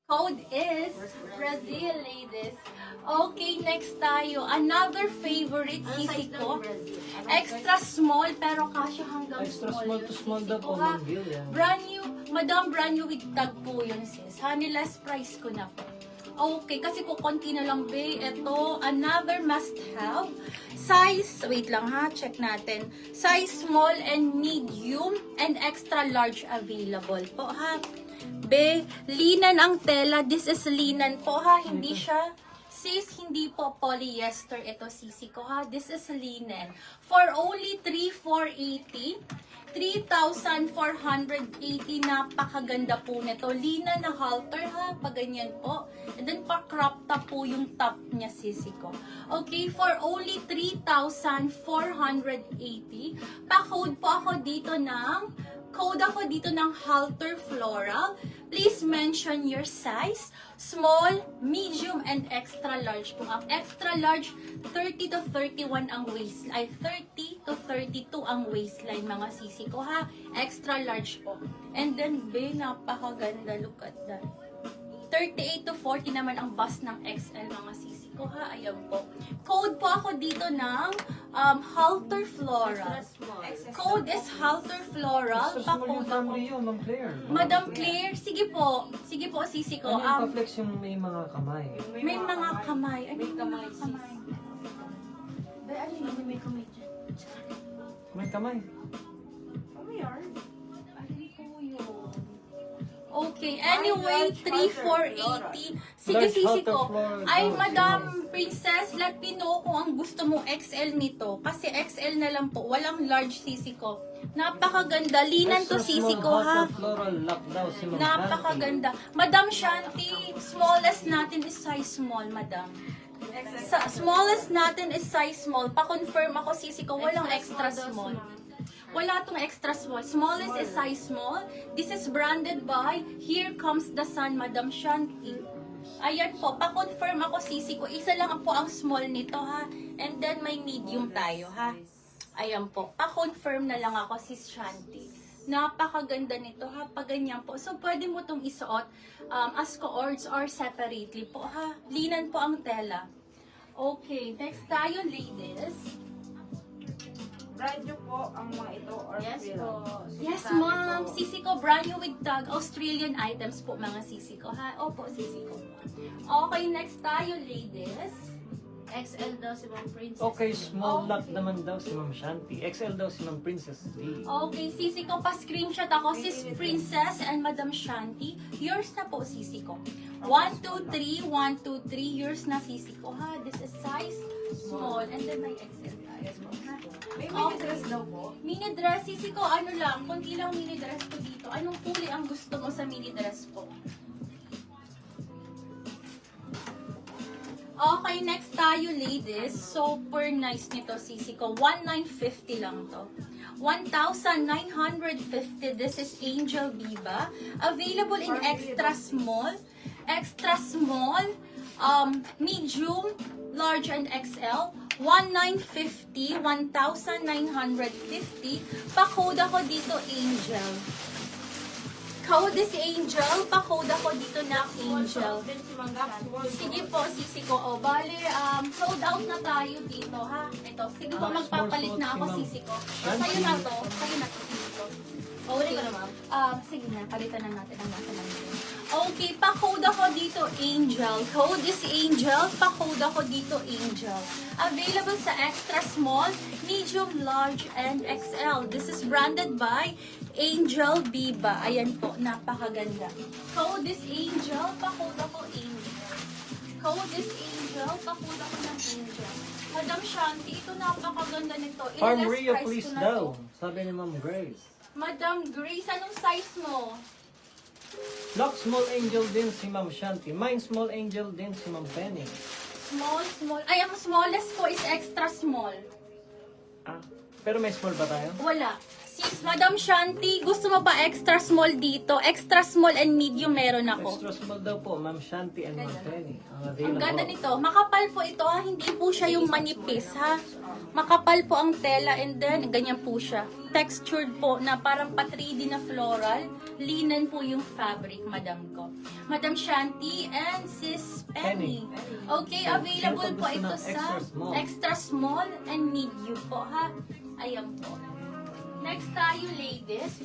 Code is Brazil, ladies. Okay, next tayo. Another favorite sisi ko. Extra small, pero kasya hanggang Extra small. small yung to small sisi daw ko, po, ha? Ma'am Gil, yan. Brand new, madam, brand new with tag po yun, sis. Honey, last price ko na po. Okay, kasi po konti na lang, be. Ito, another must have. Size, wait lang ha, check natin. Size small and medium and extra large available po, ha. Be, linan ang tela. This is linan po, ha. Hindi siya, sis, hindi po polyester ito, sisi ko, ha. This is linen. For only 3,480. 3,480, napakaganda po nito. Lina na halter, ha, pag ganyan po. And then pa crop top po yung top niya, sisi ko. Okay, for only 3,480. Pa-code po ako dito ng halter floral. Please mention your size. Small, medium, and extra large po. Ang extra large, 30 to 31 ang waist. Ay, 30 to 32 ang waistline, mga sisi ko, ha. Extra large po. And then, be, napakaganda. Look at that. 38 to 40 naman ang bust ng XL, mga sisi ko, ha. Ayan po. Code po ako dito ng halter floral. Code is halter floral. Extra small yung Pa-code from ako. Rio, Ma'am Claire. Madam Claire, sige po. Sige po, sisi ko. Ano yung pa-flex yung may mga kamay? May mga kamay. Ano yung mga kamay? Ba, ano yung may kamay dyan? May kamay. Ano yarn? Ano po yun? Okay, anyway, 3,480. Sige, Large sisi halter ko. floral Ay, gown, Madam Princess, let me know kung ang gusto mo XL nito. Kasi XL na lang po. Walang large sisi ko. Napakaganda. Linan to Extra sisi small ko, ha. halter floral lock daw si Ma'am Napakaganda. Madam Shanti, smallest natin is size small, madam. Sa smallest natin is size small. Pa-confirm ako, sisi ko, walang extra small. Wala tong extra small. Smallest is size small. This is branded by Here Comes the Sun, Madam Shanti. Ayan po, pa-confirm ako, sisi ko. Isa lang po ang small nito, ha. And then may medium tayo, ha. Ayan po, pa-confirm na lang ako, sis Shanti. Napakaganda nito, ha. Pag ganyan po. So, pwede mo itong isuot as co-ords or separately po, ha. Linan po ang tela. Okay, next tayo, ladies. Brand new po ang mga ito or Yes fill? po. Yes, Sabi ma'am. po. Sisi ko, brand new with tag. Australian items po, mga sisi ko, ha? Opo, sisi ko. Okay, next tayo, ladies. XL daw si Ma'am Princess. Okay, small Okay. lock naman daw si Ma'am Shanti. XL daw si Ma'am Princess D. Okay, sisi ko, pa-screenshot ako. Sis Princess and Madam Shanti. Yours na po, sisi ko. 1, 2, 3, 1, 2, 3. Yours na, sisi ko, ha? This is size small. And then may XL tayo po, ha? May Okay. mini dress daw po. Mini dress, sisi ko, ano lang, konti lang mini dress ko dito. Anong kulay ang gusto mo sa mini dress ko? Okay, next tayo, ladies. Super nice nito, sisi ko. 1,950 lang to. 1,950. This is Angel Biba. Available in extra small, medium, large, and XL. 1,950, 1,950. Pa-code ako dito, Angel. Code is Angel. Pa-code ako dito na Angel. Then si Manggap, small. Sige po, sisi ko. O, bale, sold out na tayo dito, ha? Ito, sige po, magpapalit na ako, sisi ko. Sa'yo na to, sisi ko. Uli ko na, ma'am. Sige na, palitan na natin ang nasa natin. Okay, pa-code ako dito, Angel. Code is Angel. Pa-code ako dito, Angel. Available sa extra small, medium, large, and XL. This is branded by Angel Biba. Ayan po, napakaganda. Code is Angel. Pa-code ako, Angel. Code is Angel. Pa-code ako ng Angel. Madam Shanti, ito napakaganda nito. Farm Less Rio, price please ko na daw. to. Sabi ni Ma'am Grace. Madam Grace, anong size mo? Lock small angel din si Ma'am Shanti. Mine small angel din si Ma'am Penny. Small. Ay, ang smallest ko is extra small. Ah, pero may small ba tayo? Wala. Sis, Madam Shanti, gusto mo ba extra small dito? Extra small and medium meron ako. Extra small daw po, Ma'am Shanti and Ma'am Penny. Ang ganda nito. Makapal po ito ha. Hindi po siya yung manipis ha. Makapal po ang tela and then ganyan po siya. Textured po na parang pa 3D na floral. Linen po yung fabric, madam ko. Madam Shanti and Sis Penny. Okay, available po ito sa extra small and medium po ha. Ayan po. Next tayo, ladies.